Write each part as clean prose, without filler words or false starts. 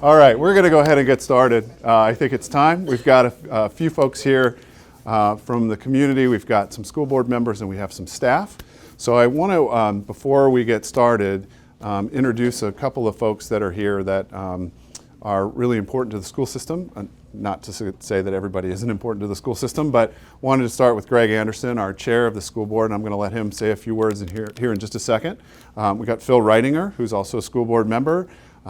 All right, we're going to go ahead and get started. I think it's time. We've got a few folks here from the community. We've got some school board members and we have some staff. So I want to, before we get started, introduce a couple of folks that are here that are really important to the school system. Not to say that everybody isn't important to the school system, but wanted to start with Greg Anderson, our chair of the school board, and I'm going to let him say a few words here in just a second. We got Phil Reitinger, who's also a school board member.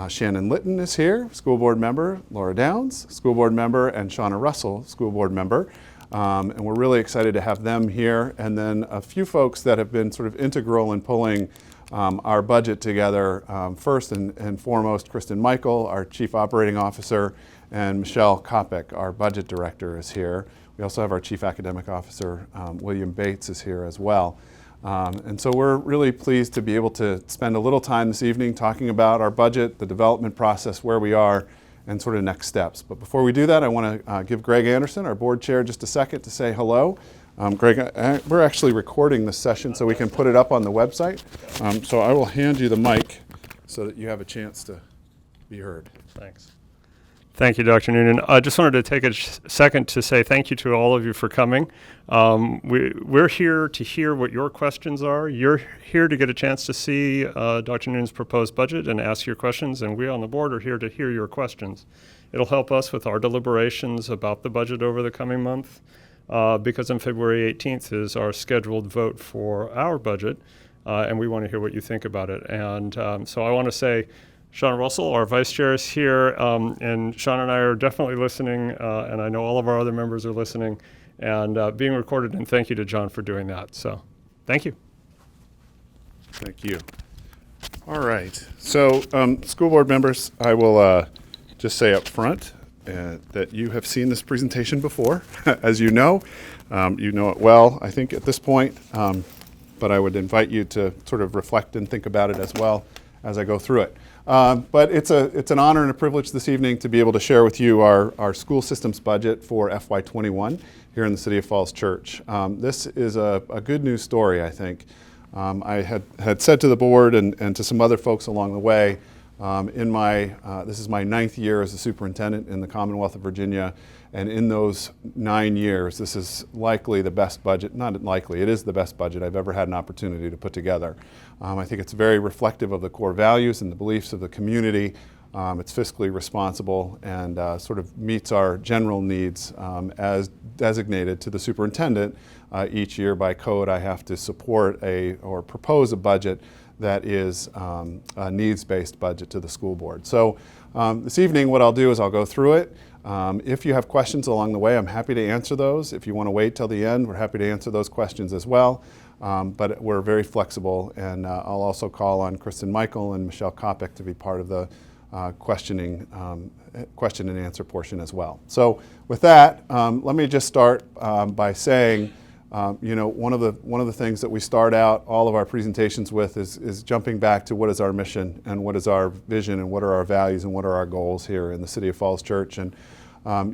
Shannon Litton is here, school board member. Laura Downs, school board member, and Shauna Russell, school board member. And we're really excited to have them here. And then a few folks that have been sort of integral in pulling our budget together. First and foremost, Kristen Michael, our chief operating officer, and Michelle Kopic, our budget director, is here. We also have our chief academic officer, William Bates, is here as well. And so we're really pleased to be able to spend a little time this evening talking about our budget, the development process, where we are, and sort of next steps. But before we do that, I want to give Greg Anderson, our board chair, just a second to say hello. Greg, we're actually recording this session so we can put it up on the website. So I will hand you the mic so that you have a chance to be heard. Thanks. Thank you, Dr. Noonan. I just wanted to take a second to say thank you to all of you for coming. We're here to hear what your questions are. You're here to get a chance to see Dr. Noonan's proposed budget and ask your questions, and we on the board are here to hear your questions. It'll help us with our deliberations about the budget over the coming month, because on February 18th is our scheduled vote for our budget, and we want to hear what you think about it. And so I want to say, Shauna Russell, our vice chair, is here, and Shauna and I are definitely listening, and I know all of our other members are listening, and being recorded, and thank you to John for doing that. So, thank you. Thank you. All right. So, school board members, I will just say up front that you have seen this presentation before, as you know. You know it well, I think, at this point, but I would invite you to sort of reflect and think about it as well as I go through it. But it's an honor and a privilege this evening to be able to share with you our school systems budget for FY21 here in the City of Falls Church. This is a good news story, I think. I had said to the board and to some other folks along the way, this is my 9th year as a superintendent in the Commonwealth of Virginia, and in those 9 years, this is likely the best budget, not likely, it is the best budget I've ever had an opportunity to put together. I think it's very reflective of the core values and the beliefs of the community. It's fiscally responsible and sort of meets our general needs as designated to the superintendent. Each year by code, I have to support or propose a budget that is a needs-based budget to the school board. So this evening, what I'll do is I'll go through it. If you have questions along the way, I'm happy to answer those. If you want to wait till the end, we're happy to answer those questions as well. But we're very flexible, and I'll also call on Kristen Michael and Michelle Kopic to be part of the question and answer portion as well. So with that, let me just start by saying, one of the things that we start out all of our presentations with is jumping back to what is our mission and what is our vision and what are our values and what are our goals here in the City of Falls Church. And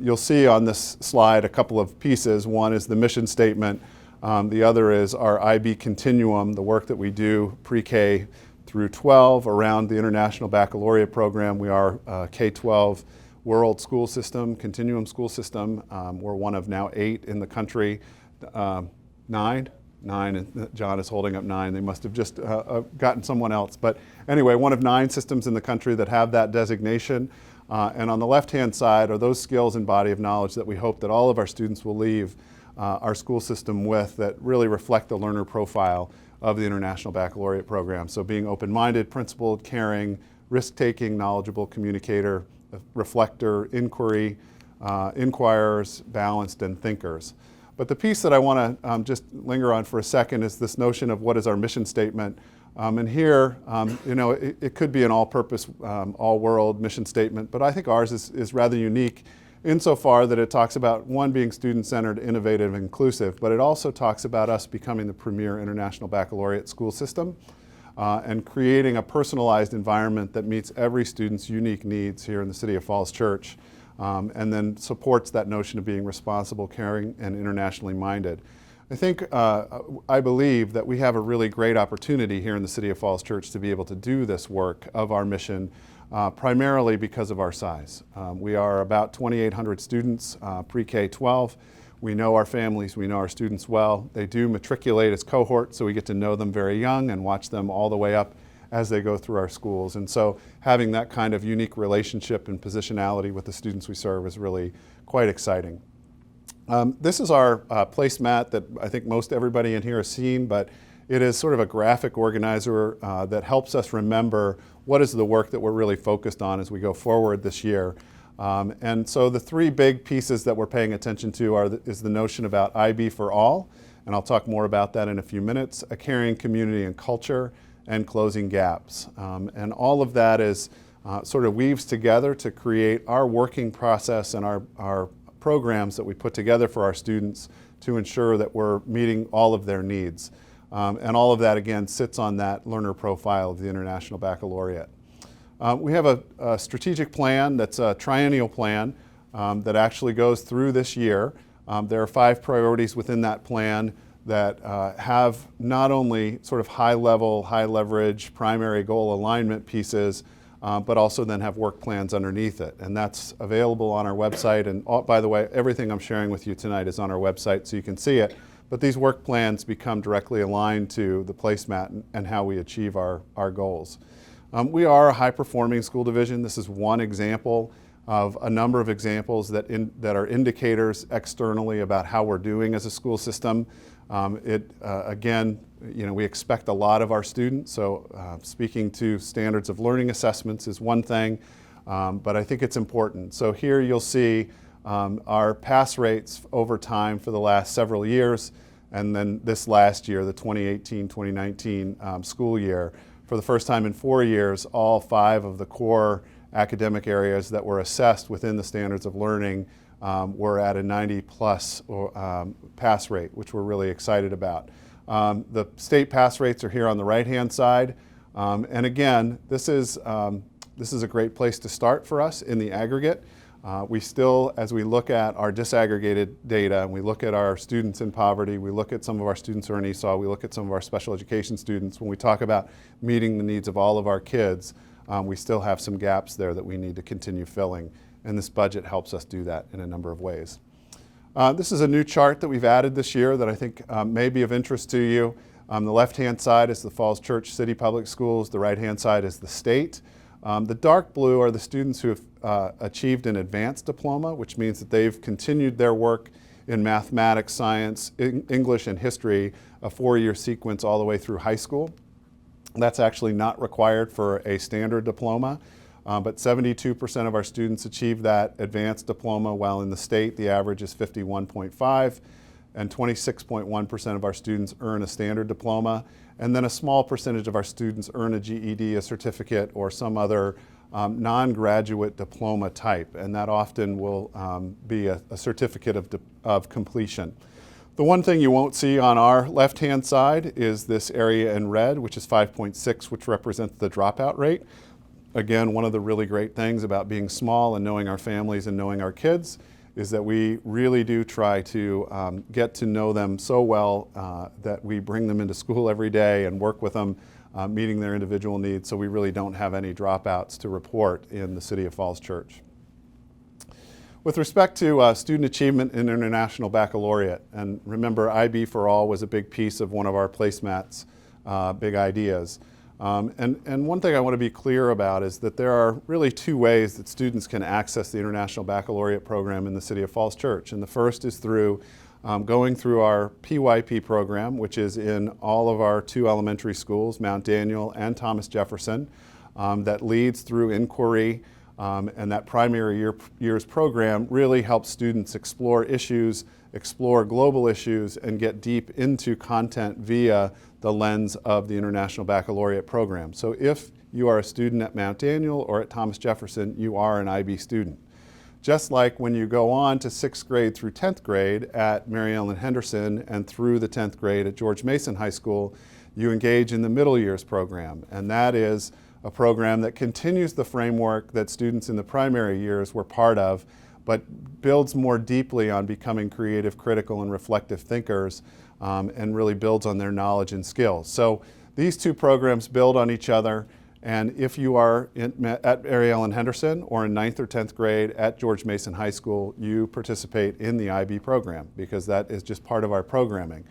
you'll see on this slide a couple of pieces. One is the mission statement. The other is our IB continuum, the work that we do pre-K through 12 around the International Baccalaureate program. We are a K-12 world school system, continuum school system. We're one of now 8 in the country. 9, and John is holding up 9. They must have just gotten someone else. But anyway, one of 9 systems in the country that have that designation. And on the left-hand side are those skills and body of knowledge that we hope that all of our students will leave our school system with that really reflect the learner profile of the International Baccalaureate program. So being open-minded, principled, caring, risk-taking, knowledgeable communicator, reflector, inquirers, balanced, and thinkers. But the piece that I want to just linger on for a second is this notion of what is our mission statement. And here, it could be an all-purpose, all-world mission statement, but I think ours is rather unique insofar that it talks about, one, being student-centered, innovative, and inclusive, but it also talks about us becoming the premier International Baccalaureate school system and creating a personalized environment that meets every student's unique needs here in the City of Falls Church, and then supports that notion of being responsible, caring, and internationally minded. I think, I believe that we have a really great opportunity here in the City of Falls Church to be able to do this work of our mission, primarily because of our size. We are about 2,800 students, pre-K-12. We know our families, we know our students well. They do matriculate as cohorts, so we get to know them very young and watch them all the way up as they go through our schools. And so having that kind of unique relationship and positionality with the students we serve is really quite exciting. This is our placemat that I think most everybody in here has seen, but it is sort of a graphic organizer that helps us remember what is the work that we're really focused on as we go forward this year. And so the three big pieces that we're paying attention to is the notion about IB for all, and I'll talk more about that in a few minutes, a caring community and culture, and closing gaps. And all of that is sort of weaves together to create our working process and our programs that we put together for our students to ensure that we're meeting all of their needs. And all of that, again, sits on that learner profile of the International Baccalaureate. We have a strategic plan that's a triennial plan that actually goes through this year. There are 5 priorities within that plan that have not only sort of high-level, high-leverage primary goal alignment pieces, but also then have work plans underneath it. And that's available on our website. And by the way, everything I'm sharing with you tonight is on our website so you can see it. But these work plans become directly aligned to the placemat and how we achieve our goals. We are a high-performing school division. This is one example of a number of examples that are indicators externally about how we're doing as a school system. Again, we expect a lot of our students, so speaking to standards of learning assessments is one thing, but I think it's important. So here you'll see our pass rates over time for the last several years, and then this last year, the 2018-2019 school year. For the first time in 4 years, all 5 of the core academic areas that were assessed within the standards of learning were at a 90+ pass rate, which we're really excited about. The state pass rates are here on the right-hand side. And again, this is a great place to start for us in the aggregate. We still, as we look at our disaggregated data, and we look at our students in poverty, we look at some of our students who are in ESOL, we look at some of our special education students, when we talk about meeting the needs of all of our kids, we still have some gaps there that we need to continue filling. And this budget helps us do that in a number of ways. This is a new chart that we've added this year that I think may be of interest to you. The left-hand side is the Falls Church City Public Schools. The right-hand side is the state. The dark blue are the students who have achieved an advanced diploma, which means that they've continued their work in mathematics, science, English, and history, a 4-year sequence all the way through high school. That's actually not required for a standard diploma, but 72% of our students achieve that advanced diploma, while in the state the average is 51.5, and 26.1% of our students earn a standard diploma, and then a small percentage of our students earn a GED, a certificate, or some other non-graduate diploma type, and that often will be a certificate of completion. The one thing you won't see on our left-hand side is this area in red, which is 5.6, which represents the dropout rate. Again, one of the really great things about being small and knowing our families and knowing our kids is that we really do try to get to know them so well that we bring them into school every day and work with them, meeting their individual needs, so we really don't have any dropouts to report in the City of Falls Church. With respect to student achievement in International Baccalaureate, and remember IB for All was a big piece of one of our placemats, big ideas. And one thing I want to be clear about is that there are really 2 ways that students can access the International Baccalaureate program in the City of Falls Church. And the first is through going through our PYP program, which is in all of our 2 elementary schools, Mount Daniel and Thomas Jefferson, that leads through inquiry. And that primary years program really helps students explore issues, explore global issues, and get deep into content via the lens of the International Baccalaureate program. So if you are a student at Mount Daniel or at Thomas Jefferson, you are an IB student. Just like when you go on to 6th grade through 10th grade at Mary Ellen Henderson and through the 10th grade at George Mason High School, you engage in the middle years program, and that is a program that continues the framework that students in the primary years were part of, but builds more deeply on becoming creative, critical, and reflective thinkers, and really builds on their knowledge and skills. So these two programs build on each other, and if you are at Mary Ellen Henderson or in 9th or 10th grade at George Mason High School, you participate in the IB program because that is just part of our programming.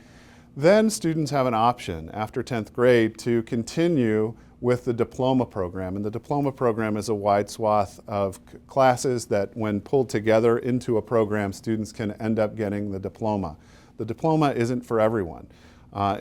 Then students have an option after 10th grade to continue with the diploma program. And the diploma program is a wide swath of classes that when pulled together into a program, students can end up getting the diploma. The diploma isn't for everyone.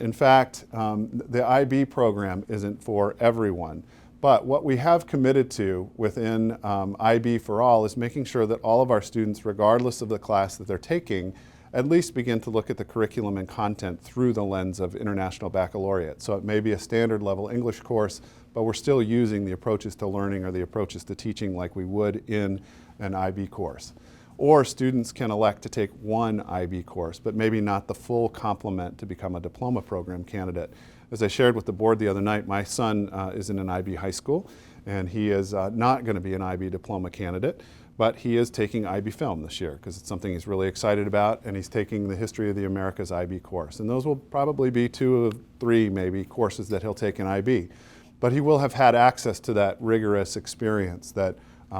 In fact, the IB program isn't for everyone. But what we have committed to within IB for All is making sure that all of our students, regardless of the class that they're taking, at least begin to look at the curriculum and content through the lens of International Baccalaureate. So it may be a standard level English course, but we're still using the approaches to learning or the approaches to teaching like we would in an IB course. Or students can elect to take one IB course, but maybe not the full complement to become a diploma program candidate. As I shared with the board the other night, my son is in an IB high school, and he is not going to be an IB diploma candidate, but he is taking IB Film this year because it's something he's really excited about, and he's taking the History of the Americas IB course. And those will probably be 2 of 3 maybe courses that he'll take in IB. But he will have had access to that rigorous experience that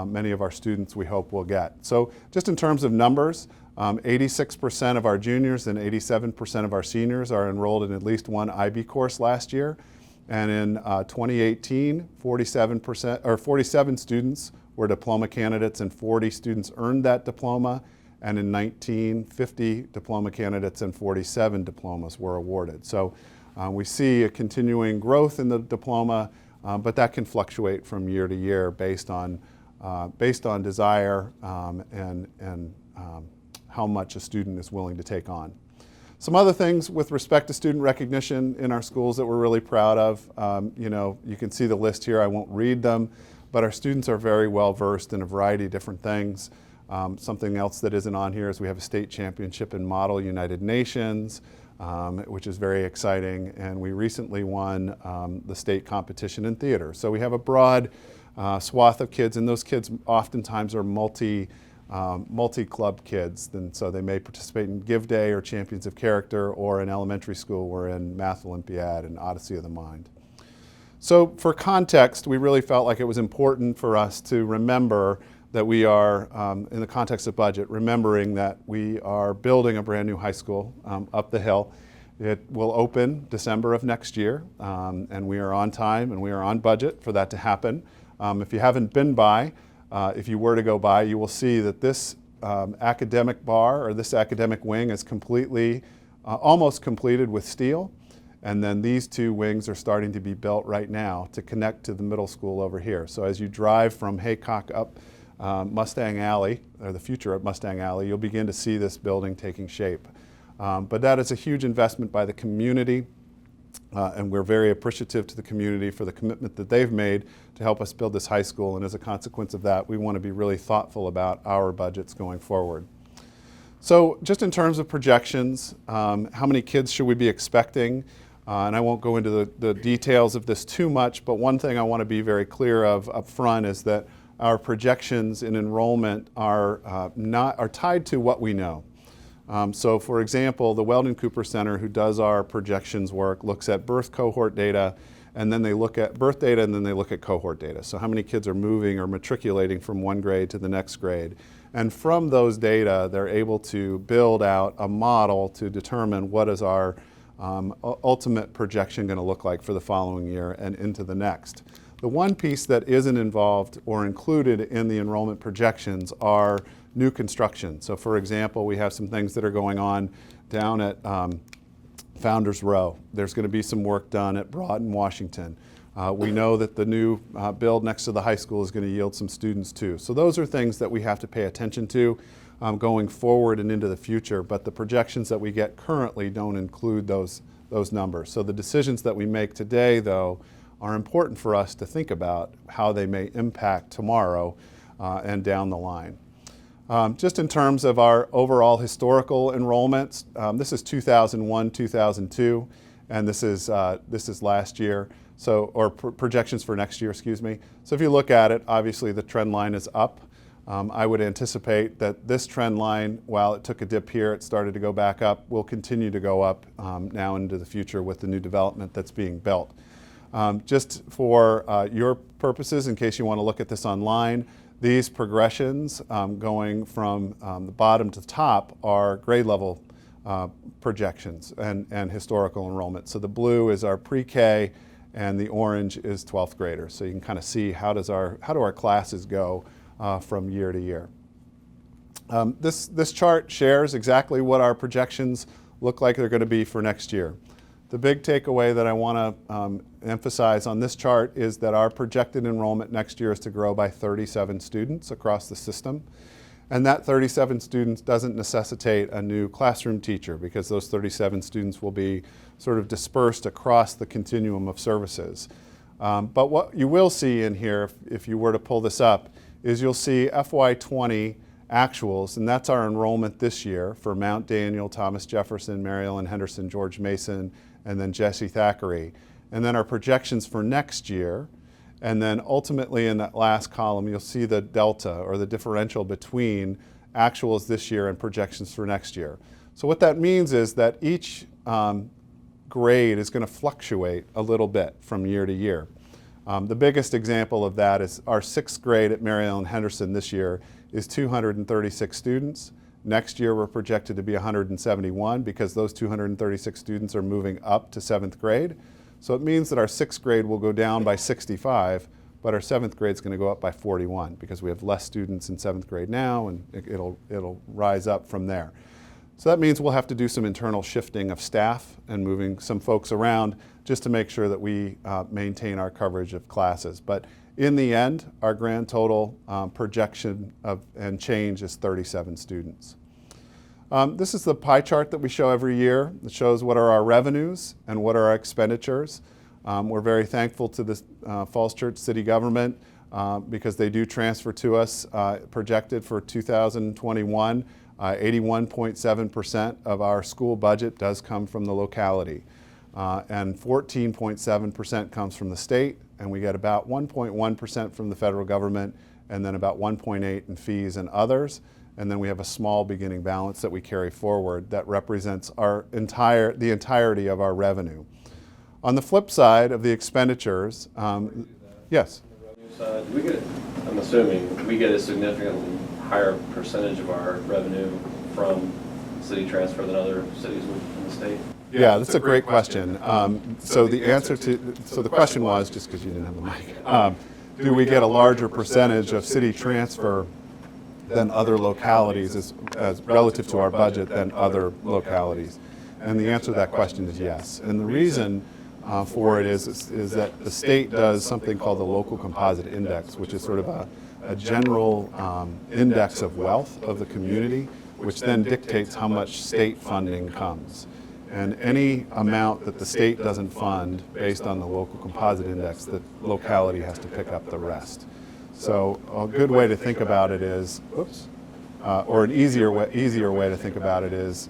many of our students we hope will get. So just in terms of numbers, 86% of our juniors and 87% of our seniors are enrolled in at least one IB course last year. And in 2018, 47 students were diploma candidates and 40 students earned that diploma. And in 50 diploma candidates and 47 diplomas were awarded. So we see a continuing growth in the diploma, but that can fluctuate from year to year based on desire and how much a student is willing to take on. Some other things with respect to student recognition in our schools that we're really proud of. You can see the list here. I won't read them, but our students are very well versed in a variety of different things. Something else that isn't on here is we have a state championship in Model United Nations, which is very exciting, and we recently won the state competition in theater. So we have a broad swath of kids, and those kids oftentimes are multi-club kids, and so they may participate in Give Day or Champions of Character, or in elementary school we're in Math Olympiad and Odyssey of the Mind. So for context, we really felt like it was important for us to remember that we are, in the context of budget, remembering that we are building a brand new high school up the hill. It will open December of next year, and we are on time and we are on budget for that to happen. If you haven't been by, if you were to go by, you will see that this academic bar or this academic wing is completely, almost completed with steel. And then these 2 wings are starting to be built right now to connect to the middle school over here. So as you drive from Haycock up Mustang Alley, or the future of Mustang Alley, you'll begin to see this building taking shape. But that is a huge investment by the community. And we're very appreciative to the community for the commitment that they've made to help us build this high school. And as a consequence of that, we want to be really thoughtful about our budgets going forward. So just in terms of projections, how many kids should we be expecting? And I won't go into the details of this too much, but one thing I want to be very clear of up front is that our projections in enrollment are tied to what we know. So for example, the Weldon Cooper Center, who does our projections work, looks at birth cohort data, and then they look at birth data, and then they look at cohort data. So how many kids are moving or matriculating from one grade to the next grade. And from those data, they're able to build out a model to determine what is our ultimate projection going to look like for the following year and into the next. The one piece that isn't involved or included in the enrollment projections are new construction. So for example, we have some things that are going on down at Founders Row. There's going to be some work done at Broad in Washington. We know that the new build next to the high school is going to yield some students too. So those are things that we have to pay attention to going forward and into the future, but the projections that we get currently don't include those numbers. So the decisions that we make today, though, are important for us to think about how they may impact tomorrow and down the line. Just in terms of our overall historical enrollments, this is 2001, 2002, and this is last year. So, or projections for next year, excuse me. So if you look at it, obviously the trend line is up. I would anticipate that this trend line, while it took a dip here, it started to go back up, will continue to go up now into the future with the new development that's being built. Just for your purposes, in case you want to look at this online, these progressions going from the bottom to the top are grade level projections and historical enrollment. So the blue is our pre-K and the orange is 12th graders. So you can kind of see how do our classes go from year to year. This chart shares exactly what our projections look like they're going to be for next year. The big takeaway that I want to emphasize on this chart is that our projected enrollment next year is to grow by 37 students across the system. And that 37 students doesn't necessitate a new classroom teacher, because those 37 students will be sort of dispersed across the continuum of services. But what you will see in here, if you were to pull this up, is you'll see FY20 actuals, and that's our enrollment this year for Mount Daniel, Thomas Jefferson, Mary Ellen Henderson, George Mason, and then Jesse Thackeray. And then our projections for next year. And then ultimately in that last column, you'll see the delta or the differential between actuals this year and projections for next year. So what that means is that each grade is going to fluctuate a little bit from year to year. The biggest example of that is our 6th grade at Mary Ellen Henderson this year is 236 students. Next year we're projected to be 171 because those 236 students are moving up to 7th grade. So it means that our 6th grade will go down by 65, but our 7th grade is going to go up by 41 because we have less students in 7th grade now, and it'll rise up from there. So that means we'll have to do some internal shifting of staff and moving some folks around just to make sure that we maintain our coverage of classes. But in the end, our grand total projection and change is 37 students. This is the pie chart that we show every year. It shows what are our revenues and what are our expenditures. We're very thankful to the Falls Church City Government because they do transfer to us, projected for 2021, 81.7% of our school budget does come from the locality. And 14.7% comes from the state, and we get about 1.1% from the federal government, and then about 1.8% in fees and others. And then we have a small beginning balance that we carry forward that represents the entirety of our revenue. On the flip side of the expenditures, yes? On the revenue side, I'm assuming we get a significantly higher percentage of our revenue from city transfer than other cities in the state. Yeah, that's a great question. So the question was, just because you didn't have the mic, do we get a larger percentage of city transfer than other localities as relative to our budget than other localities? And the answer to that question is yes. And the reason for it is that the state does something called the Local Composite Index, which is sort of a general index of wealth of the community, which then dictates how much state funding comes. And any amount that the state doesn't fund based on the Local Composite Index, the locality has to pick up the rest. So a good way to think about it is, or an easier way to think about it is,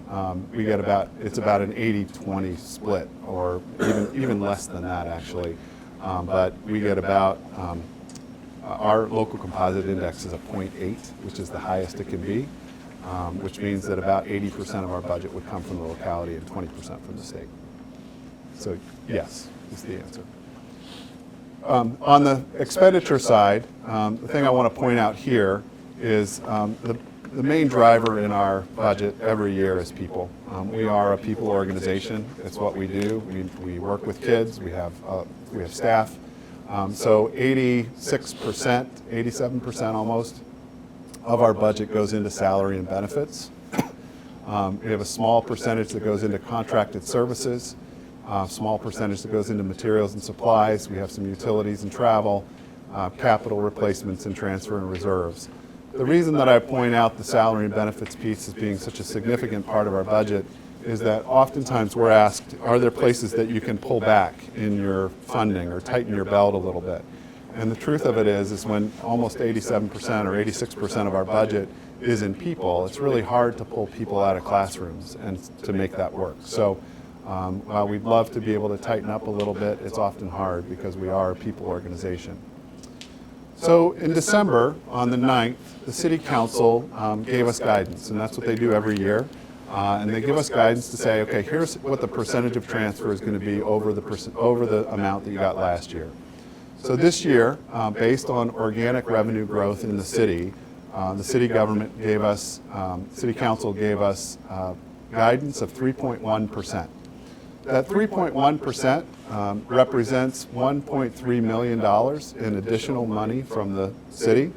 it's about an 80-20 split, or even less than that actually. But we get about, our local composite index is a 0.8, which is the highest it can be, which means that about 80% of our budget would come from the locality and 20% from the state. So yes, is the answer. On the expenditure side, the thing I want to point out here is the main driver in our budget every year is people. We are a people organization. It's what we do. We work with kids. We have staff. So 86%, 87% almost of our budget goes into salary and benefits. We have a small percentage that goes into contracted services. Small percentage that goes into materials and supplies. We have some utilities and travel, capital replacements and transfer and reserves. The reason that I point out the salary and benefits piece as being such a significant part of our budget is that oftentimes we're asked, are there places that you can pull back in your funding or tighten your belt a little bit? And the truth of it is when almost 87% or 86% of our budget is in people, it's really hard to pull people out of classrooms and to make that work. So while we'd love to be able to tighten up a little bit, it's often hard because we are a people organization. So in December, on the 9th, the City Council gave us guidance, and that's what they do every year. And they give us guidance to say, okay, here's what the percentage of transfer is going to be over the amount that you got last year. So this year, based on organic revenue growth in the city government gave us, City Council gave us guidance of 3.1%. That 3.1% represents $1.3 million in additional money from the city.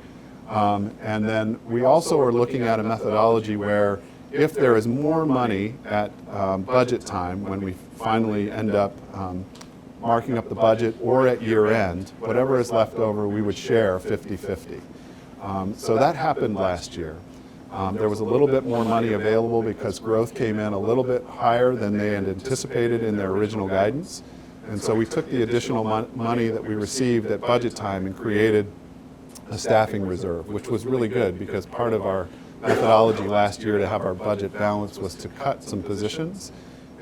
And then we also are looking at a methodology where if there is more money at budget time, when we finally end up marking up the budget, or at year end, whatever is left over, we would share 50-50. So that happened last year. There was a little bit more money available because growth came in a little bit higher than they had anticipated in their original guidance. And so we took the additional money that we received at budget time and created a staffing reserve, which was really good because part of our methodology last year to have our budget balance was to cut some positions,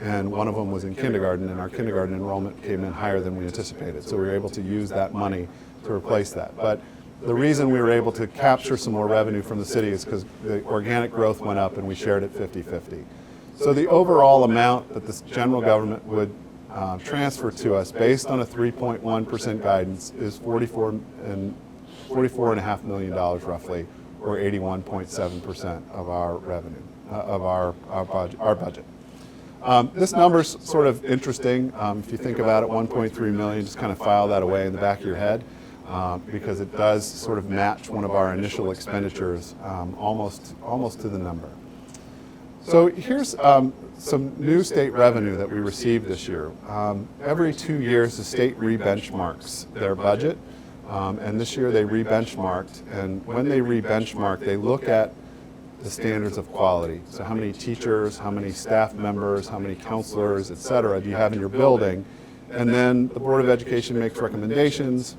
and one of them was in kindergarten, and our kindergarten enrollment came in higher than we anticipated. So we were able to use that money to replace that. But the reason we were able to capture some more revenue from the city is because the organic growth went up and we shared it 50-50. So the overall amount that the general government would transfer to us based on a 3.1% guidance is $44.5 million roughly, or 81.7% of our revenue, of our budget. This number's sort of interesting. If you think about it, 1.3 million, just kind of file that away in the back of your head because it does sort of match one of our initial expenditures almost to the number. So here's some new state revenue that we received this year. Every 2 years, the state re-benchmarks their budget. And this year they re-benchmarked, and when they re-benchmark, they look at the standards of quality. So how many teachers, how many staff members, how many counselors, et cetera, do you have in your building? And then the Board of Education makes recommendations.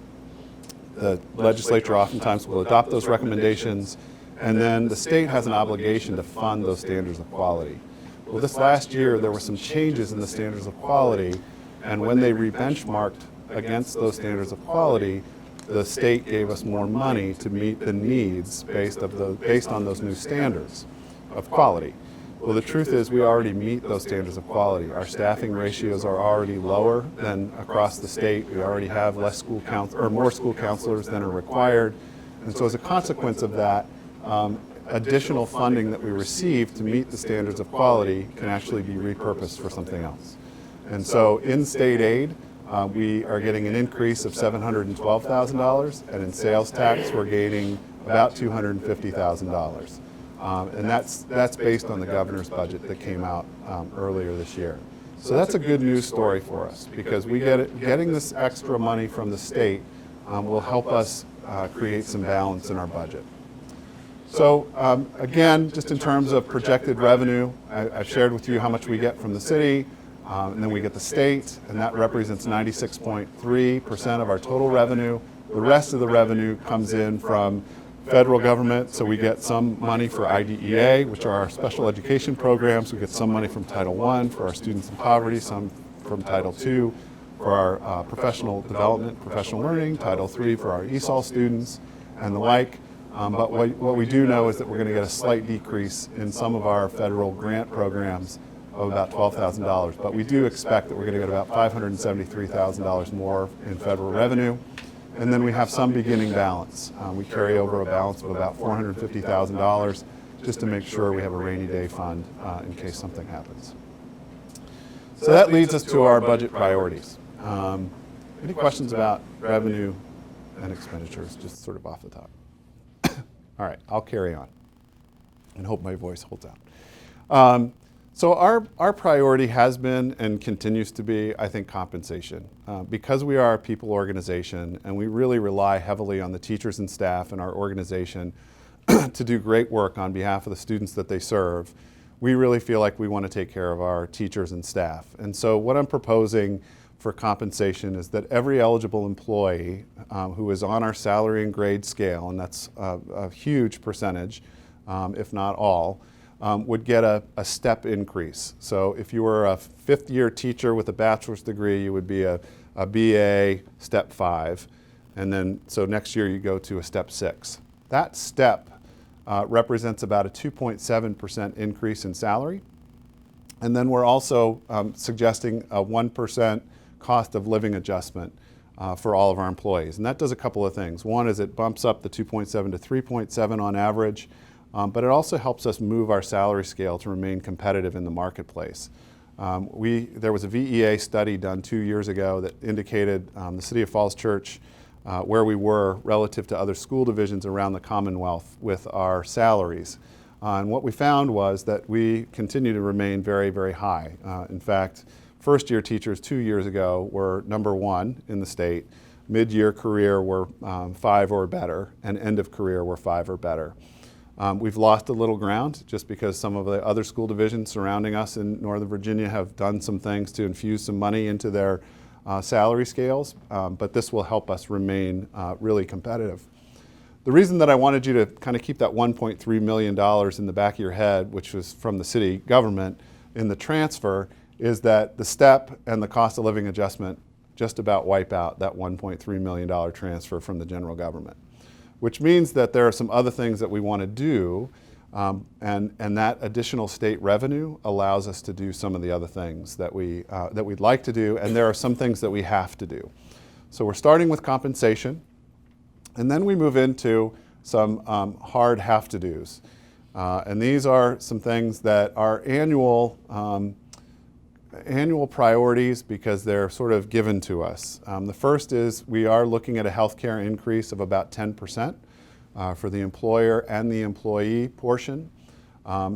The legislature oftentimes will adopt those recommendations, and then the state has an obligation to fund those standards of quality. Well, this last year there were some changes in the standards of quality, and when they re-benchmarked against those standards of quality, the state gave us more money to meet the needs based on those new standards of quality. Well, the truth is we already meet those standards of quality. Our staffing ratios are already lower than across the state. We already have more school counselors than are required. And so as a consequence of that, additional funding that we receive to meet the standards of quality can actually be repurposed for something else. And so in state aid, we are getting an increase of $712,000, and in sales tax, we're gaining about $250,000. And that's based on the governor's budget that came out earlier this year. So that's a good news story for us because getting this extra money from the state will help us create some balance in our budget. So again, just in terms of projected revenue, I've shared with you how much we get from the city. And then we get the state, and that represents 96.3% of our total revenue. The rest of the revenue comes in from federal government, so we get some money for IDEA, which are our special education programs. We get some money from Title I for our students in poverty, some from Title II for our professional development, professional learning, Title III for our ESOL students, and the like. But what we do know is that we're going to get a slight decrease in some of our federal grant programs of about $12,000, but we do expect that we're going to get about $573,000 more in federal revenue, and then we have some beginning balance. We carry over a balance of about $450,000 just to make sure we have a rainy day fund in case something happens. So that leads us to our budget priorities. Any questions about revenue and expenditures, just sort of off the top? All right, I'll carry on and hope my voice holds out. So our priority has been and continues to be, I think, compensation. Because we are a people organization and we really rely heavily on the teachers and staff in our organization to do great work on behalf of the students that they serve, we really feel like we want to take care of our teachers and staff. And so what I'm proposing for compensation is that every eligible employee who is on our salary and grade scale, and that's a huge percentage, if not all, would get a step increase. So if you were a fifth-year teacher with a bachelor's degree, you would be a BA step 5. And then, so next year you go to a step 6. That step represents about a 2.7% increase in salary. And then we're also suggesting a 1% cost of living adjustment for all of our employees. And that does a couple of things. One is it bumps up the 2.7 to 3.7 on average, but it also helps us move our salary scale to remain competitive in the marketplace. There was a VEA study done 2 years ago that indicated the City of Falls Church where we were relative to other school divisions around the Commonwealth with our salaries. And what we found was that we continue to remain very, very high. In fact, first-year teachers 2 years ago were #1 in the state. Mid-year career were 5 or better, and end of career were 5 or better. We've lost a little ground just because some of the other school divisions surrounding us in Northern Virginia have done some things to infuse some money into their salary scales, but this will help us remain really competitive. The reason that I wanted you to kind of keep that $1.3 million in the back of your head, which was from the city government in the transfer, is that the step and the cost of living adjustment just about wipe out that $1.3 million transfer from the general government, which means that there are some other things that we want to do, and that additional state revenue allows us to do some of the other things that we'd like to do, and there are some things that we have to do. So we're starting with compensation, and then we move into some hard have-to-dos. And these are some things that are annual priorities because they're sort of given to us. The first is we are looking at a healthcare increase of about 10% for the employer and the employee portion.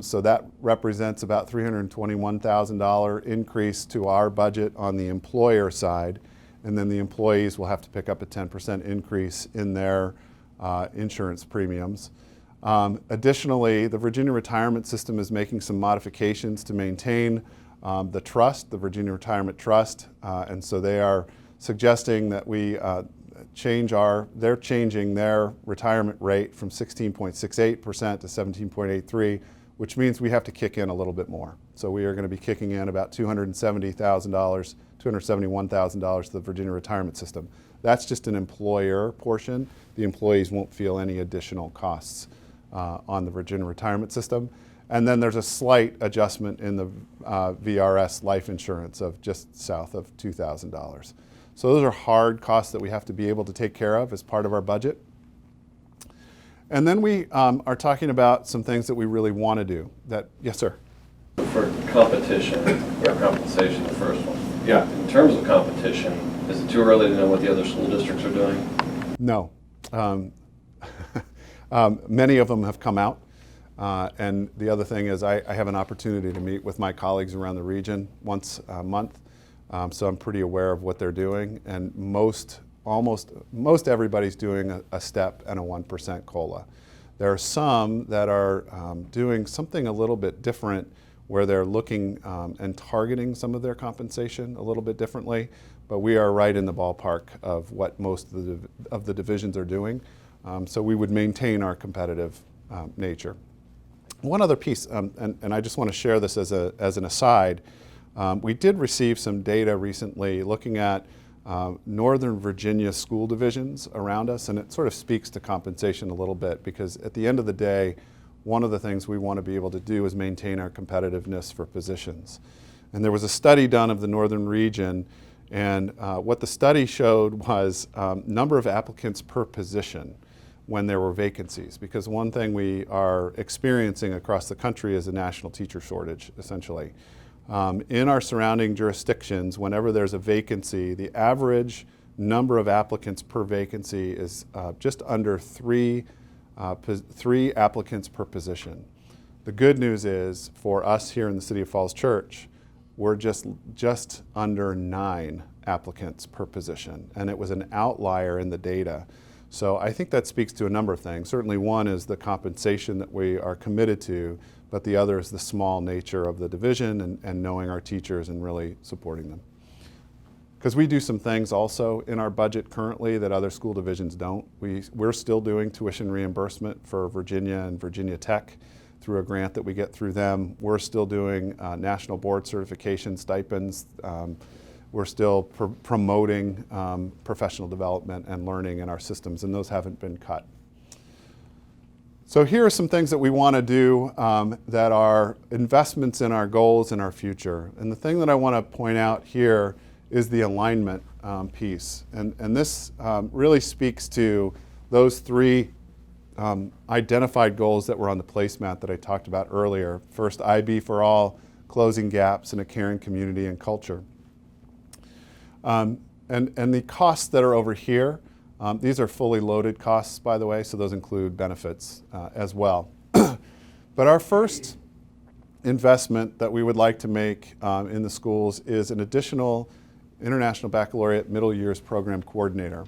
So that represents about $321,000 increase to our budget on the employer side, and then the employees will have to pick up a 10% increase in their insurance premiums. Additionally, the Virginia Retirement System is making some modifications to maintain the trust, the Virginia Retirement Trust, and so they are suggesting that we they're changing their retirement rate from 16.68% to 17.83%, which means we have to kick in a little bit more. So we are going to be kicking in about $271,000 to the Virginia Retirement System. That's just an employer portion. The employees won't feel any additional costs on the Virginia Retirement System. And then there's a slight adjustment in the VRS life insurance of just south of $2,000. So those are hard costs that we have to be able to take care of as part of our budget. And then we are talking about some things that we really want to do. Yes, sir? For competition, or compensation, the first one. Yeah. In terms of competition, is it too early to know what the other school districts are doing? No. Many of them have come out. And the other thing is I have an opportunity to meet with my colleagues around the region once a month. So I'm pretty aware of what they're doing. And most everybody's doing a step and a 1% COLA. There are some that are doing something a little bit different where they're looking and targeting some of their compensation a little bit differently. But we are right in the ballpark of what most of the divisions are doing. So we would maintain our competitive nature. One other piece, and I just want to share this as an aside, we did receive some data recently looking at Northern Virginia school divisions around us, and it sort of speaks to compensation a little bit because at the end of the day, one of the things we want to be able to do is maintain our competitiveness for positions. And there was a study done of the Northern region, and what the study showed was number of applicants per position when there were vacancies, because one thing we are experiencing across the country is a national teacher shortage, essentially. In our surrounding jurisdictions, whenever there's a vacancy, the average number of applicants per vacancy is just under three applicants per position. The good news is, for us here in the City of Falls Church, we're just under 9 applicants per position, and it was an outlier in the data. So I think that speaks to a number of things. Certainly one is the compensation that we are committed to, but the other is the small nature of the division and knowing our teachers and really supporting them. Because we do some things also in our budget currently that other school divisions don't. We're still doing tuition reimbursement for Virginia and Virginia Tech through a grant that we get through them. We're still doing national board certification stipends we're still promoting professional development and learning in our systems, and those haven't been cut. So here are some things that we want to do that are investments in our goals and our future. And the thing that I want to point out here is the alignment piece. And this really speaks to those three identified goals that were on the placemat that I talked about earlier. First, IB for all, closing gaps in a caring community and culture. And the costs that are over here, these are fully loaded costs, by the way, so those include benefits as well. But our first investment that we would like to make in the schools is an additional International Baccalaureate Middle Years Program Coordinator.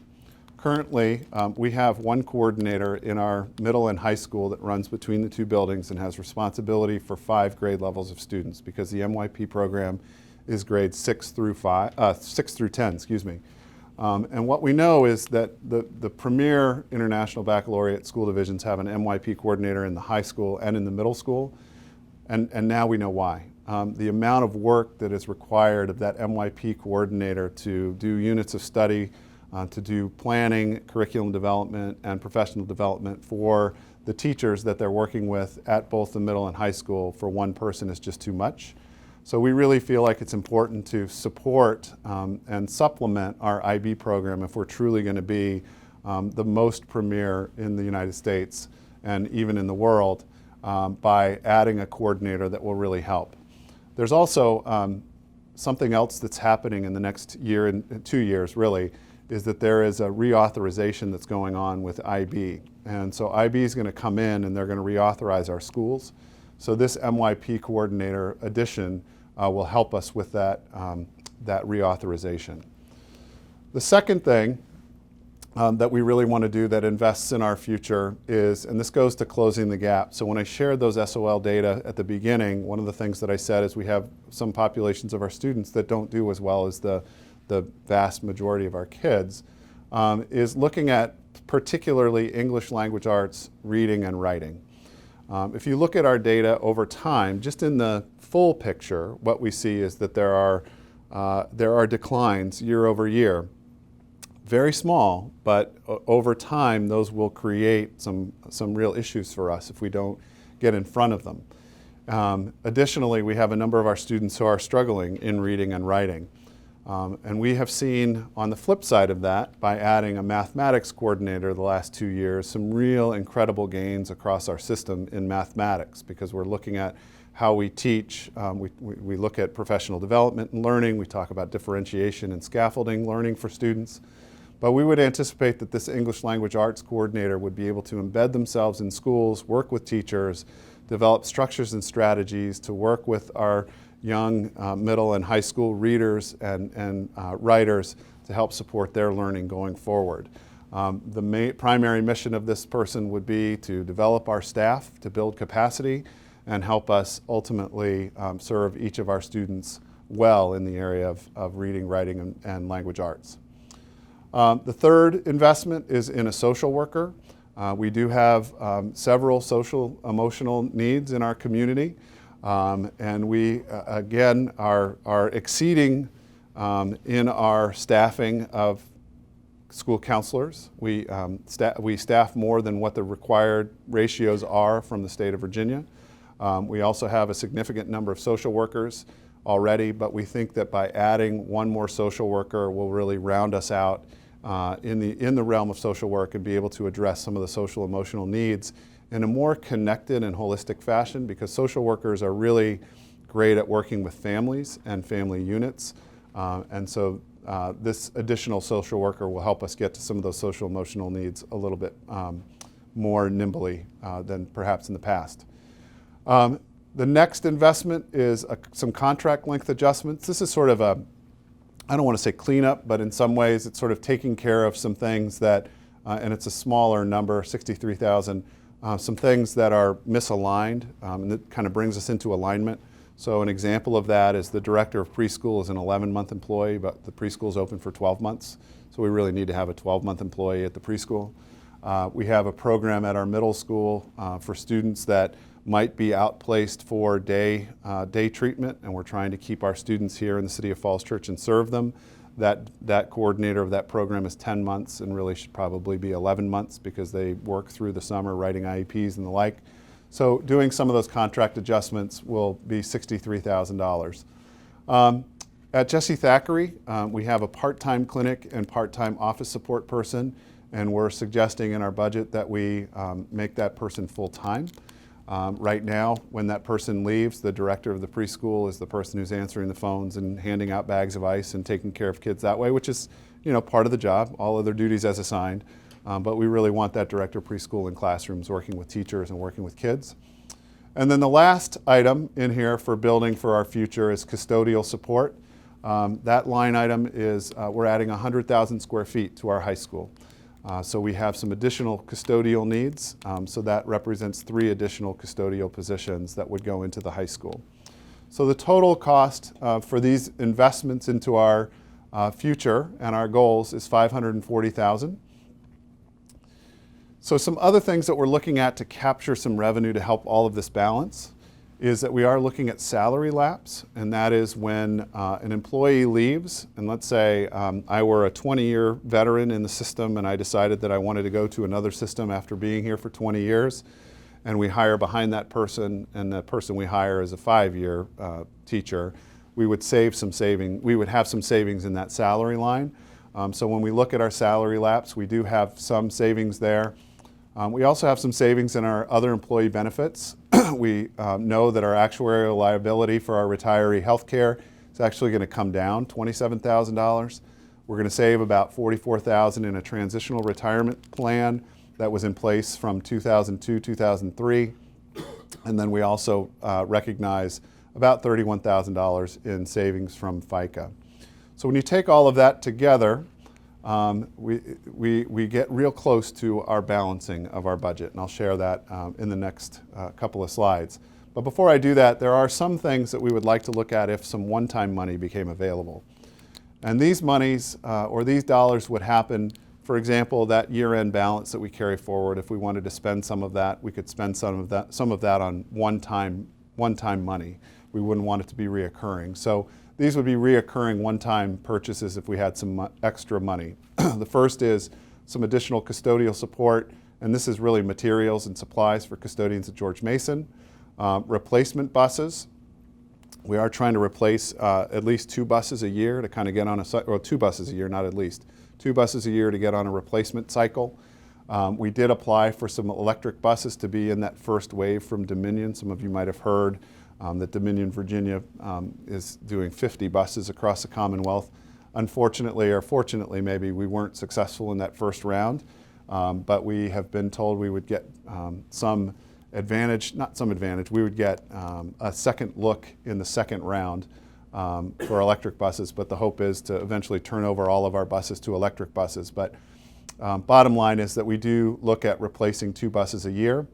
Currently, we have one coordinator in our middle and high school that runs between the two buildings and has responsibility for 5 grade levels of students, because the MYP program is grades 6 through 10, excuse me. And what we know is that the premier International Baccalaureate school divisions have an MYP coordinator in the high school and in the middle school, and now we know why. The amount of work that is required of that MYP coordinator to do units of study, to do planning, curriculum development, and professional development for the teachers that they're working with at both the middle and high school for one person is just too much. So we really feel like it's important to support and supplement our IB program if we're truly going to be the most premier in the United States and even in the world by adding a coordinator that will really help. There's also something else that's happening in the next year and 2 years really, is that there is a reauthorization that's going on with IB. And so IB is going to come in and they're going to reauthorize our schools. So this MYP coordinator addition will help us with that, that reauthorization. The second thing that we really want to do that invests in our future is, and this goes to closing the gap. So when I shared those SOL data at the beginning, one of the things that I said is we have some populations of our students that don't do as well as the vast majority of our kids, is looking at particularly English language arts, reading and writing. If you look at our data over time, just in the full picture, what we see is that there are declines year over year. Very small, but over time those will create some real issues for us if we don't get in front of them. Additionally, we have a number of our students who are struggling in reading and writing. And we have seen on the flip side of that, by adding a mathematics coordinator the last 2 years, some real incredible gains across our system in mathematics, because we're looking at how we teach. We look at professional development and learning. We talk about differentiation and scaffolding learning for students. But we would anticipate that this English language arts coordinator would be able to embed themselves in schools, work with teachers, develop structures and strategies to work with our young middle and high school readers and writers to help support their learning going forward. The primary mission of this person would be to develop our staff, to build capacity, and help us ultimately serve each of our students well in the area of reading, writing, and language arts. The third investment is in a social worker. We do have several social emotional needs in our community. And we, again, are exceeding in our staffing of school counselors. We staff more than what the required ratios are from the state of Virginia. We also have a significant number of social workers already, but we think that by adding one more social worker will really round us out in the realm of social work and be able to address some of the social emotional needs in a more connected and holistic fashion, because social workers are really great at working with families and family units. And so this additional social worker will help us get to some of those social emotional needs a little bit more nimbly than perhaps in the past. The next investment is some contract length adjustments. This is sort of a, I don't want to say cleanup, but in some ways it's sort of taking care of some things that, and it's a smaller number, 63,000, some things that are misaligned, and that kind of brings us into alignment. So an example of that is the director of preschool is an 11-month employee, but the preschool is open for 12 months. So we really need to have a 12-month employee at the preschool. We have a program at our middle school for students that might be outplaced for day treatment, and we're trying to keep our students here in the City of Falls Church and serve them. That coordinator of that program is 10 months and really should probably be 11 months because they work through the summer writing IEPs and the like. So doing some of those contract adjustments will be $63,000. At Jesse Thackeray, we have a part-time clinic and part-time office support person, and we're suggesting in our budget that we make that person full-time. Right now, when that person leaves, the director of the preschool is the person who's answering the phones and handing out bags of ice and taking care of kids that way, which is, part of the job, all other duties as assigned. But we really want that director of preschool in classrooms working with teachers and working with kids. And then the last item in here for building for our future is custodial support. That line item is we're adding 100,000 square feet to our high school. So we have some additional custodial needs. So that represents 3 additional custodial positions that would go into the high school. So the total cost for these investments into our future and our goals is $540,000. So some other things that we're looking at to capture some revenue to help all of this balance is that we are looking at salary lapse, and that is when an employee leaves, and let's say I were a 20-year veteran in the system and I decided that I wanted to go to another system after being here for 20 years, and we hire behind that person, and the person we hire is a 5-year teacher, we would have some savings in that salary line. So when we look at our salary lapse, we do have some savings there. We also have some savings in our other employee benefits. We know that our actuarial liability for our retiree health care is actually going to come down $27,000. We're going to save about $44,000 in a transitional retirement plan that was in place from 2002, 2003. And then we also recognize about $31,000 in savings from FICA. So when you take all of that together, we get real close to our balancing of our budget, and I'll share that in the next couple of slides. But before I do that, there are some things that we would like to look at if some one-time money became available. And these monies or these dollars would happen, for example, that year-end balance that we carry forward. If we wanted to spend some of that, we could spend some of that on one-time money. We wouldn't want it to be reoccurring. So these would be reoccurring one-time purchases if we had some extra money. The first is some additional custodial support, and this is really materials and supplies for custodians at George Mason. Replacement buses. We are trying to replace at least 2 buses a year to kind of get on or 2 buses a year, not at least. 2 buses a year to get on a replacement cycle. We did apply for some electric buses to be in that first wave from Dominion. Some of you might have heard that Dominion, Virginia is doing 50 buses across the Commonwealth. Unfortunately, or fortunately maybe, we weren't successful in that first round, but we have been told we would get some advantage, we would get a second look in the second round for electric buses, but the hope is to eventually turn over all of our buses to electric buses. But bottom line is that we do look at replacing 2 buses a year.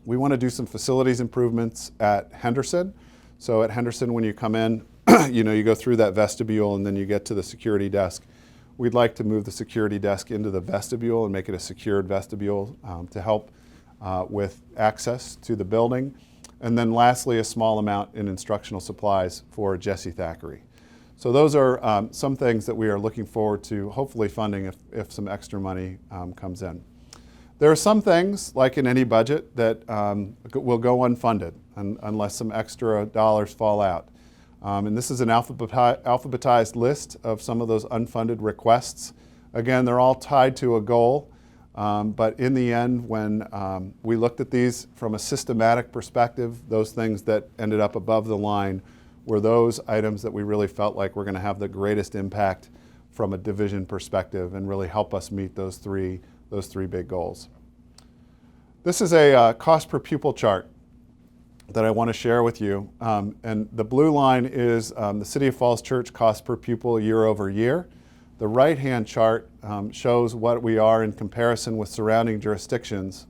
We want to do some facilities improvements at Henderson. So at Henderson, when you come in, you go through that vestibule and then you get to the security desk. We'd like to move the security desk into the vestibule and make it a secured vestibule to help with access to the building. And then lastly, a small amount in instructional supplies for Jesse Thackeray. So those are some things that we are looking forward to hopefully funding if some extra money comes in. There are some things, like in any budget, that will go unfunded unless some extra dollars fall out. And this is an alphabetized list of some of those unfunded requests. Again, they're all tied to a goal, but in the end, when we looked at these from a systematic perspective, those things that ended up above the line were those items that we really felt like were going to have the greatest impact from a division perspective and really help us meet those three big goals. This is a cost per pupil chart that I want to share with you. And the blue line is the City of Falls Church cost per pupil year over year. The right-hand chart shows what we are in comparison with surrounding jurisdictions.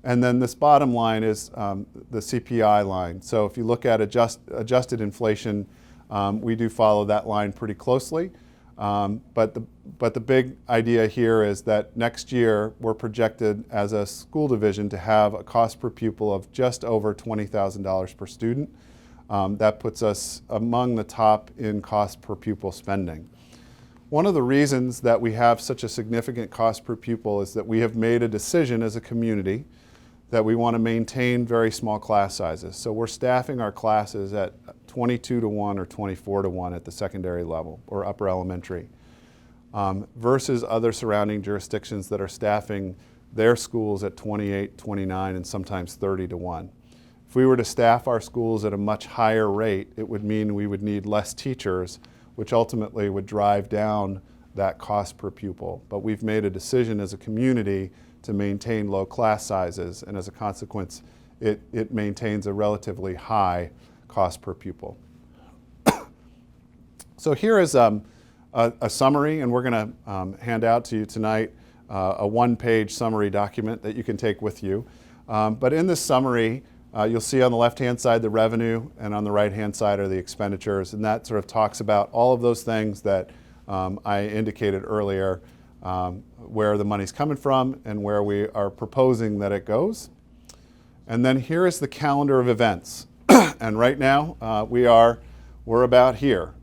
And then this bottom line is the CPI line. So if you look at adjusted inflation, we do follow that line pretty closely. But the big idea here is that next year we're projected as a school division to have a cost per pupil of just over $20,000 per student. That puts us among the top in cost per pupil spending. One of the reasons that we have such a significant cost per pupil is that we have made a decision as a community that we want to maintain very small class sizes. So we're staffing our classes at 22 to 1 or 24 to 1 at the secondary level or upper elementary, versus other surrounding jurisdictions that are staffing their schools at 28, 29, and sometimes 30 to 1. If we were to staff our schools at a much higher rate, it would mean we would need less teachers, which ultimately would drive down that cost per pupil. But we've made a decision as a community to maintain low class sizes, and as a consequence, it maintains a relatively high cost per pupil. So here is a summary, and we're going to hand out to you tonight a one-page summary document that you can take with you. But in this summary, you'll see on the left-hand side the revenue, and on the right-hand side are the expenditures, and that sort of talks about all of those things that I indicated earlier, where the money's coming from and where we are proposing that it goes. And then here is the calendar of events. And right now we're about here.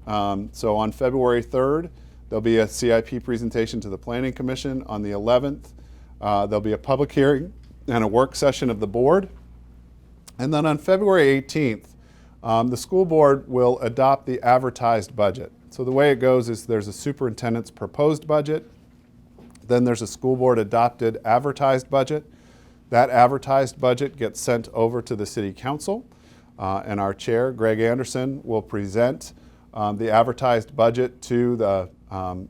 So on February 3rd, there'll be a CIP presentation to the Planning Commission. On the 11th, there'll be a public hearing and a work session of the board. And then on February 18th, the school board will adopt the advertised budget. So the way it goes is there's a superintendent's proposed budget, then there's a school board adopted advertised budget. That advertised budget gets sent over to the city council, and our chair, Greg Anderson, will present the advertised budget to the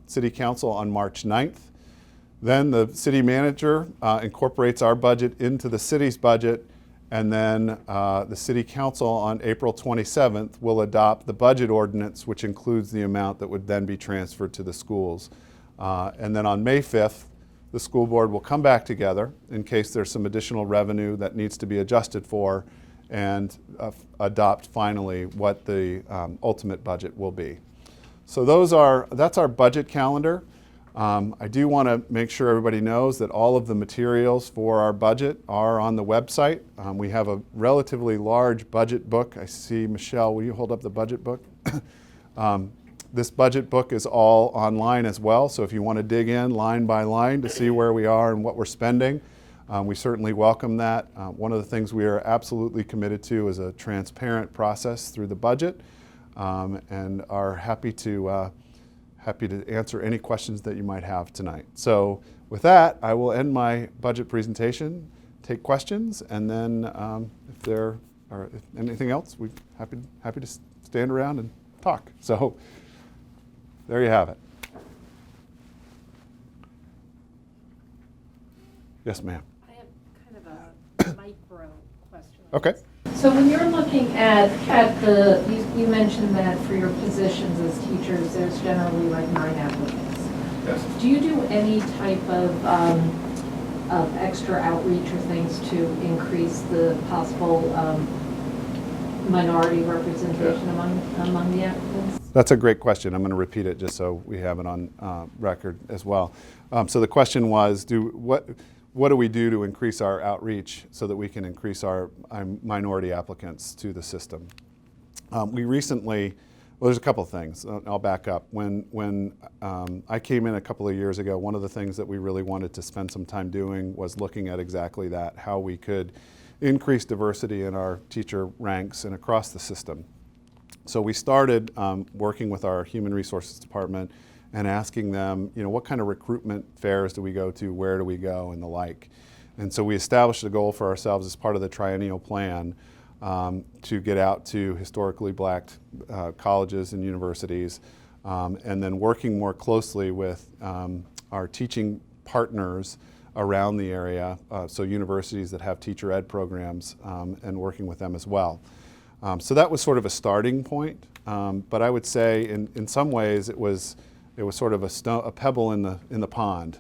city council on March 9th. Then the city manager incorporates our budget into the city's budget, and then the city council on April 27th will adopt the budget ordinance, which includes the amount that would then be transferred to the schools. And then on May 5th, the school board will come back together in case there's some additional revenue that needs to be adjusted for, and adopt finally what the ultimate budget will be. So that's our budget calendar. I do want to make sure everybody knows that all of the materials for our budget are on the website. We have a relatively large budget book. I see, Michelle, will you hold up the budget book? This budget book is all online as well, so if you want to dig in line by line to see where we are and what we're spending, we certainly welcome that. One of the things we are absolutely committed to is a transparent process through the budget, and are happy to answer any questions that you might have tonight. So with that, I will end my budget presentation, take questions, and then if there are anything else, we're happy to stand around and talk. So there you have it. Yes, ma'am. I have kind of a micro question. Okay. So when you're looking at you mentioned that for your positions as teachers, there's generally like 9 applicants. Yes. Do you do any type of extra outreach or things to increase the possible minority representation among the applicants? That's a great question. I'm going to repeat it just so we have it on record as well. So the question was, what do we do to increase our outreach so that we can increase our minority applicants to the system? We recently, well, there's a couple of things. I'll back up. When I came in a couple of years ago, one of the things that we really wanted to spend some time doing was looking at exactly that, how we could increase diversity in our teacher ranks and across the system. So we started working with our Human Resources Department and asking them, what kind of recruitment fairs do we go to, where do we go, and the like. And so we established a goal for ourselves as part of the triennial plan to get out to historically black colleges and universities, and then working more closely with our teaching partners around the area, so universities that have teacher ed programs, and working with them as well. So that was sort of a starting point, but I would say in some ways it was sort of a pebble in the pond.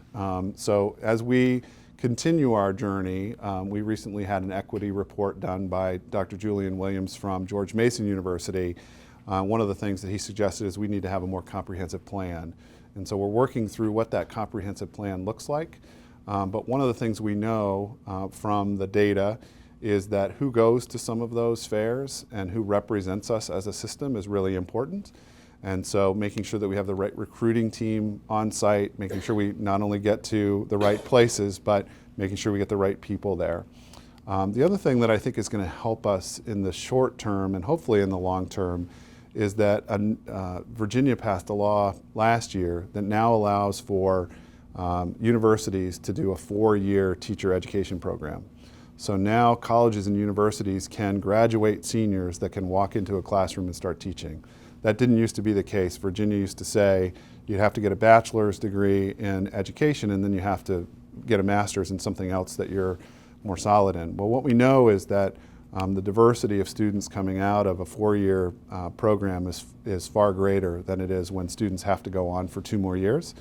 So as we continue our journey, we recently had an equity report done by Dr. Julian Williams from George Mason University. One of the things that he suggested is we need to have a more comprehensive plan. And so we're working through what that comprehensive plan looks like. But one of the things we know from the data is that who goes to some of those fairs and who represents us as a system is really important. And so making sure that we have the right recruiting team on site, making sure we not only get to the right places, but making sure we get the right people there. The other thing that I think is going to help us in the short term and hopefully in the long term is that Virginia passed a law last year that now allows for universities to do a 4-year teacher education program. So now colleges and universities can graduate seniors that can walk into a classroom and start teaching. That didn't used to be the case. Virginia used to say you'd have to get a bachelor's degree in education and then you have to get a master's in something else that you're more solid in. Well, what we know is that the diversity of students coming out of a 4-year program is far greater than it is when students have to go on for 2 more years.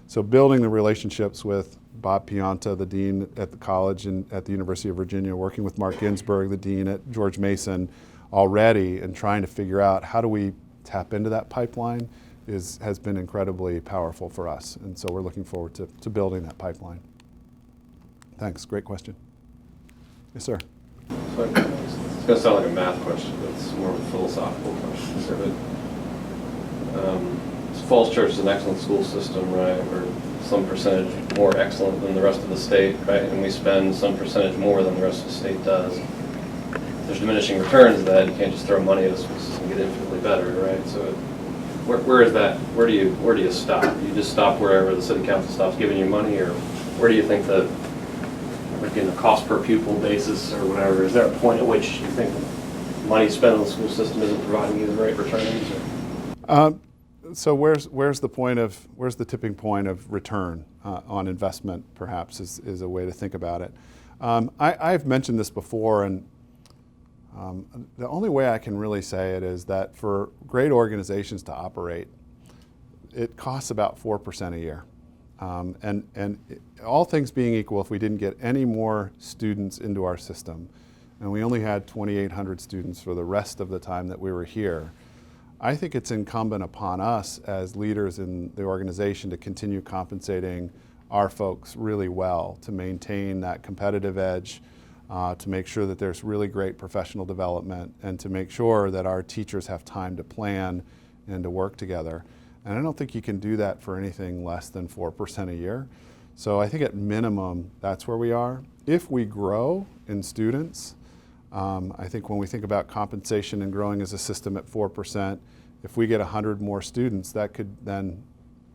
So building the relationships with Bob Pianta, the dean at the college and at the University of Virginia, working with Mark Ginsburg, the dean at George Mason already, and trying to figure out how do we tap into that pipeline has been incredibly powerful for us. And so we're looking forward to building that pipeline. Thanks, great question. Yes, sir. So it's going to sound like a math question, but it's more of a philosophical question. So, Falls Church is an excellent school system, right? We're some percentage more excellent than the rest of the state, right? And we spend some percentage more than the rest of the state does. There's diminishing returns to that. You can't just throw money at a school system and get infinitely better, right? So where is that? Where do you stop? You just stop wherever the city council stops giving you money, or where do you think that, like in the cost per pupil basis or whatever, is there a point at which you think money spent on the school system isn't providing you the right returns? Or? So where's the tipping point of return on investment, perhaps, is a way to think about it. I've mentioned this before, and the only way I can really say it is that for great organizations to operate, it costs about 4% a year. And all things being equal, if we didn't get any more students into our system, and we only had 2,800 students for the rest of the time that we were here, I think it's incumbent upon us as leaders in the organization to continue compensating our folks really well, to maintain that competitive edge, to make sure that there's really great professional development, and to make sure that our teachers have time to plan and to work together. And I don't think you can do that for anything less than 4% a year. So I think at minimum, that's where we are. If we grow in students, I think when we think about compensation and growing as a system at 4%, if we get 100 more students, that could then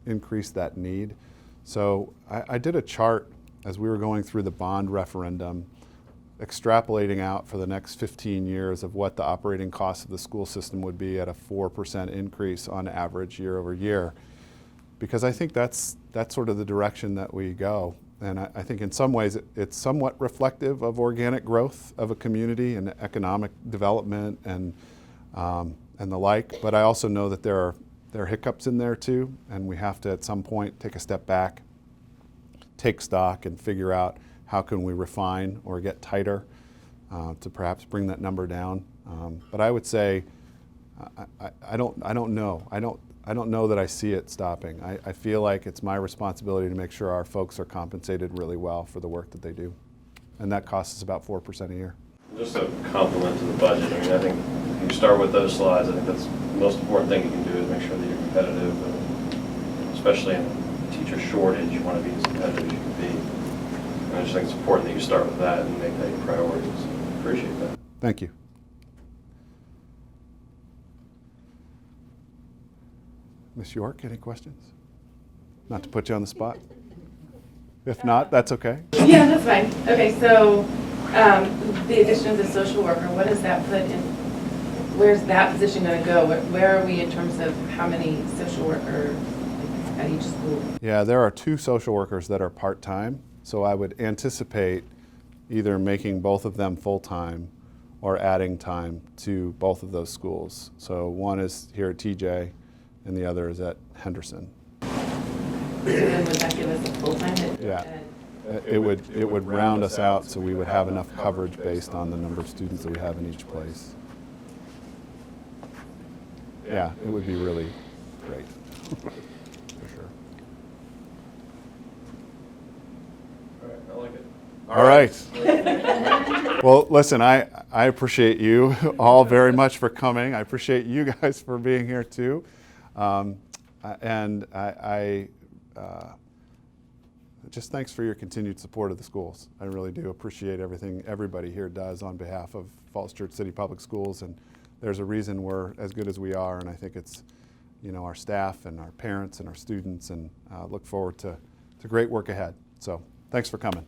increase that need. So I did a chart as we were going through the bond referendum, extrapolating out for the next 15 years of what the operating costs of the school system would be at a 4% increase on average year over year. Because I think that's sort of the direction that we go. And I think in some ways it's somewhat reflective of organic growth of a community and economic development and the like. But I also know that there are hiccups in there too, and we have to at some point take a step back, take stock, and figure out how can we refine or get tighter to perhaps bring that number down. But I would say I don't know. I don't know that I see it stopping. I feel like it's my responsibility to make sure our folks are compensated really well for the work that they do. And that costs us about 4% a year. Just a compliment to the budget. I mean, I think if you start with those slides, I think that's the most important thing you can do is make sure that you're competitive, especially in a teacher shortage, you want to be as competitive as you can be. And I just think it's important that you start with that and make that your priority. So I appreciate that. Thank you. Ms. York, any questions? Not to put you on the spot. If not, that's okay. Yeah, that's fine. Okay, so the addition of the social worker, what does that put in? Where's that position going to go? Where are we in terms of how many social workers at each school? Yeah, there are 2 social workers that are part-time, so I would anticipate either making both of them full-time or adding time to both of those schools. So one is here at TJ, and the other is at Henderson. So then would that give us a full-time? Yeah. It would round us out so we would have enough coverage based on the number of students that we have in each place. Yeah, it would be really great, for sure. All right. Well, listen, I appreciate you all very much for coming. I appreciate you guys for being here too. And I just thanks for your continued support of the schools. I really do appreciate everything everybody here does on behalf of Falls Church City Public Schools. And there's a reason we're as good as we are. And I think it's, our staff and our parents and our students, and look forward to great work ahead. So thanks for coming.